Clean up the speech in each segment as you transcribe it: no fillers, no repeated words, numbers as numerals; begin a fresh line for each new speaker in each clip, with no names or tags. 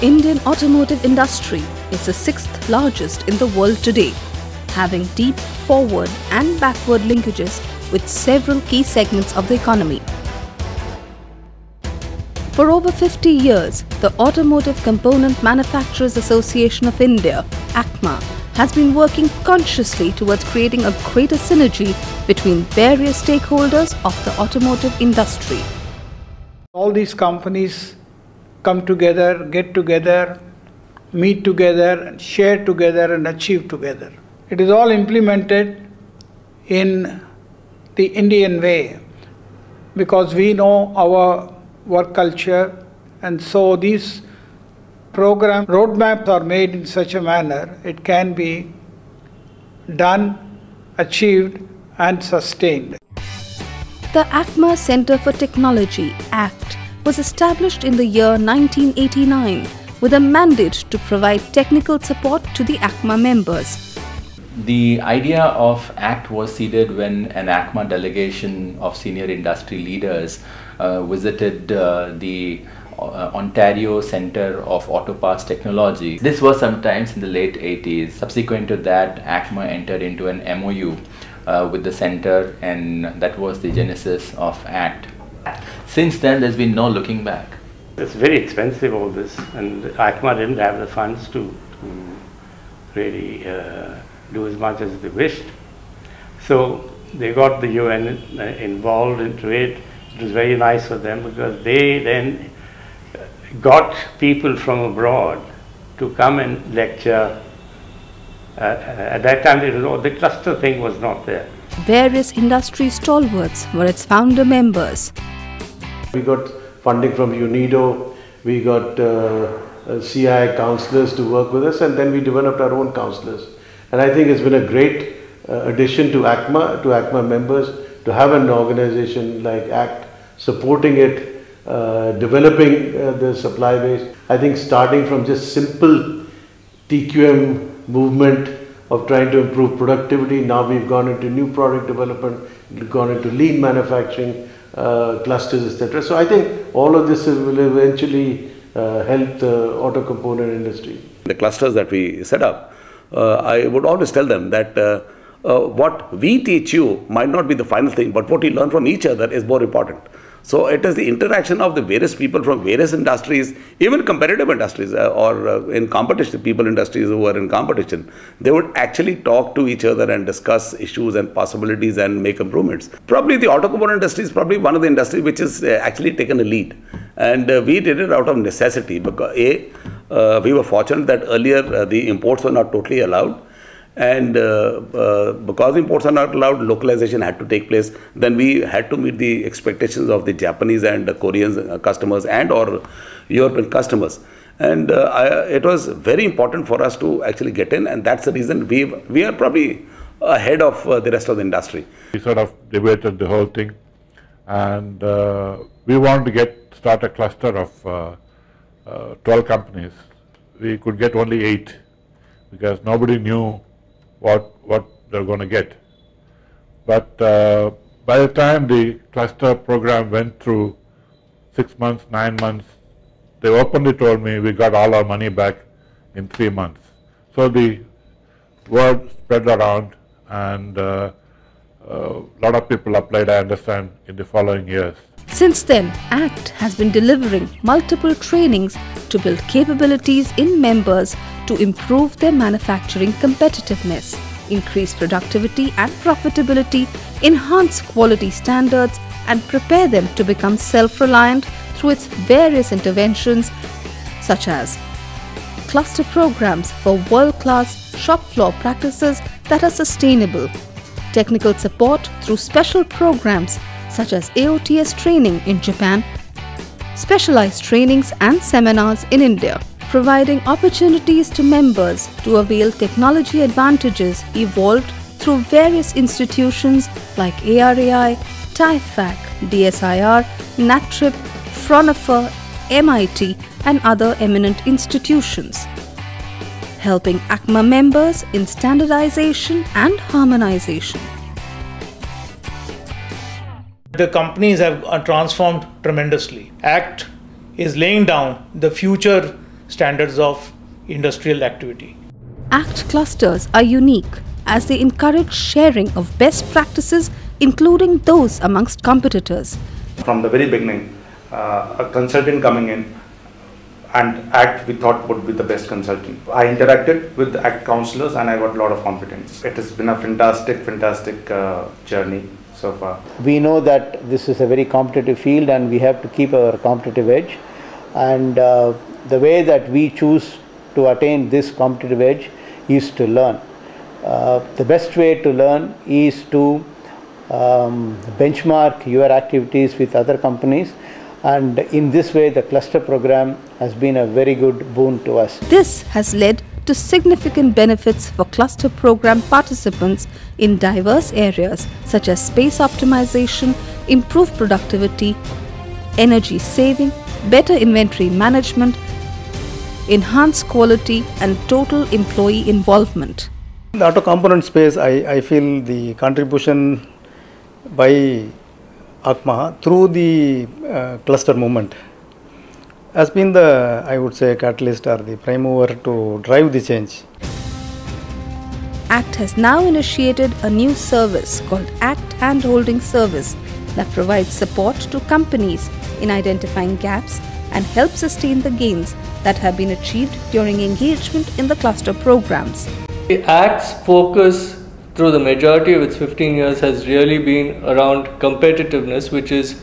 The Indian automotive industry is the sixth largest in the world today, having deep forward and backward linkages with several key segments of the economy. For over 50 years, the Automotive Component Manufacturers Association of India, ACMA, has been working consciously towards creating a greater synergy between various stakeholders of the automotive industry.
All these companies come together, get together, meet together, share together and achieve together. It is all implemented in the Indian way because we know our work culture, and so these program roadmaps are made in such a manner it can be done, achieved and sustained.
The ACMA Centre for Technology, ACT, was established in the year 1989 with a mandate to provide technical support to the ACMA members.
The idea of ACT was seeded when an ACMA delegation of senior industry leaders visited the Ontario Centre of Auto Parts Technology. This was sometimes in the late 80s. Subsequent to that, ACMA entered into an MOU with the centre, and that was the genesis of ACT. Since then, there's been no looking back.
It's very expensive, all this, and ACMA didn't have the funds to really do as much as they wished. So they got the UN involved into it. It was very nice for them because they then got people from abroad to come and lecture. At that time, the cluster thing was not there.
Various industry stalwarts were its founder members.
We got funding from UNIDO, we got CI counselors to work with us, and then we developed our own counselors. And I think it's been a great addition to ACMA members, to have an organization like ACT supporting it, developing the supply base. I think starting from just simple TQM movement of trying to improve productivity, now we've gone into new product development, we've gone into lean manufacturing, clusters, etc. So I think all of this will eventually help the auto component industry.
The clusters that we set up, I would always tell them that what we teach you might not be the final thing, but what you learn from each other is more important. So it is the interaction of the various people from various industries, even competitive industries or in competition, people industries who are in competition, they would actually talk to each other and discuss issues and possibilities and make improvements. Probably the auto component industry is probably one of the industries which has actually taken a lead. And we did it out of necessity because we were fortunate that earlier the imports were not totally allowed. And because imports are not allowed, localization had to take place. Then we had to meet the expectations of the Japanese and Korean customers and or European customers. And it was very important for us to actually get in, and that's the reason we are probably ahead of the rest of the industry.
We sort of debated the whole thing, and we wanted to start a cluster of 12 companies. We could get only 8 because nobody knew what they're going to get. But by the time the cluster program went through 6 months, 9 months, they openly told me we got all our money back in 3 months. So the word spread around, and a lot of people applied, I understand, in the following years.
Since then, ACT has been delivering multiple trainings to build capabilities in members to improve their manufacturing competitiveness, increase productivity and profitability, enhance quality standards, and prepare them to become self-reliant through its various interventions such as cluster programs for world-class shop floor practices that are sustainable, technical support through special programs such as AOTS training in Japan, specialized trainings and seminars in India, providing opportunities to members to avail technology advantages evolved through various institutions like ARAI, TIFAC, DSIR, NATRIP, Fraunhofer, MIT and other eminent institutions, helping ACMA members in standardization and harmonization.
The companies have transformed tremendously. ACT is laying down the future standards of industrial activity.
ACT clusters are unique as they encourage sharing of best practices, including those amongst competitors.
From the very beginning, a consultant coming in and ACT we thought would be the best consultant. I interacted with the ACT counselors and I got a lot of confidence. It has been a fantastic journey so far.
We know that this is a very competitive field and we have to keep our competitive edge, and the way that we choose to attain this competitive edge is to learn. The best way to learn is to benchmark your activities with other companies, and in this way the cluster program has been a very good boon to us.
This has led to significant benefits for cluster program participants in diverse areas such as space optimization, improved productivity, energy saving, better inventory management, enhanced quality and total employee involvement.
In the auto component space, I feel the contribution by ACMA through the cluster movement has been the, I would say, catalyst or the prime mover to drive the change.
ACT has now initiated a new service called ACT Handholding Service that provides support to companies in identifying gaps and help sustain the gains that have been achieved during engagement in the cluster programs.
ACT's focus through the majority of its 15 years has really been around competitiveness, which is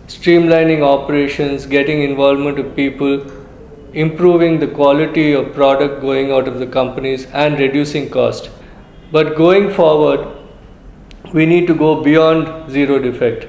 streamlining operations, getting involvement of people, improving the quality of product going out of the companies and reducing cost. But going forward, we need to go beyond zero defect.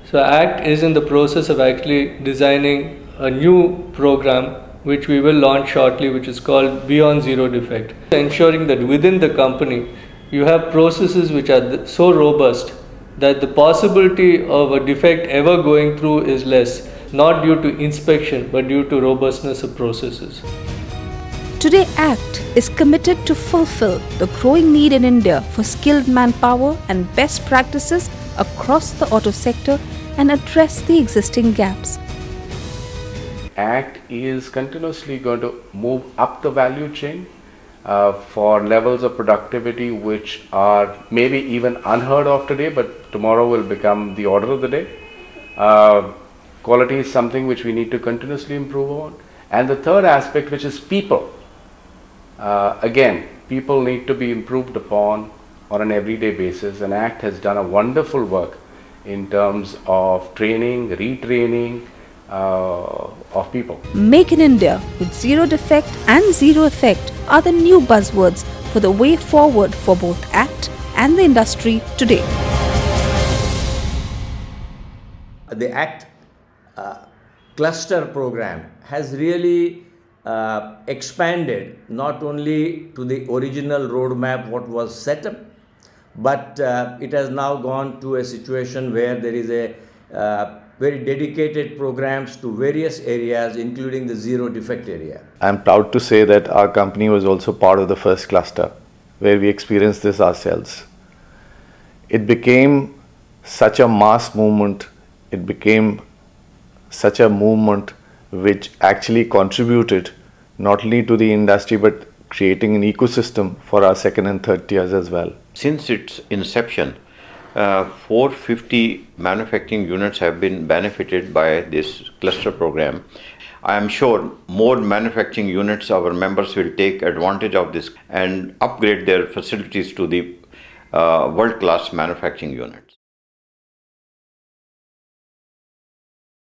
So ACT is in the process of actually designing a new program which we will launch shortly, which is called Beyond Zero Defect. Ensuring that within the company you have processes which are so robust that the possibility of a defect ever going through is less, not due to inspection but due to robustness of processes.
Today, ACT is committed to fulfill the growing need in India for skilled manpower and best practices across the auto sector and address the existing gaps.
ACT is continuously going to move up the value chain for levels of productivity which are maybe even unheard of today, but tomorrow will become the order of the day. Quality is something which we need to continuously improve on. And the third aspect, which is people. Again, people need to be improved upon on an everyday basis, and ACT has done a wonderful work in terms of training, retraining of people.
Make in India with zero defect and zero effect are the new buzzwords for the way forward for both ACT and the industry today.
The ACT cluster program has really expanded not only to the original roadmap what was set up, but it has now gone to a situation where there is a very dedicated programs to various areas, including the zero defect area.
I'm proud to say that our company was also part of the first cluster where we experienced this ourselves. It became such a mass movement, it became such a movement which actually contributed not only to the industry but creating an ecosystem for our second and third tiers as well.
Since its inception, 450 manufacturing units have been benefited by this cluster program. I am sure more manufacturing units, our members will take advantage of this and upgrade their facilities to the world-class manufacturing unit.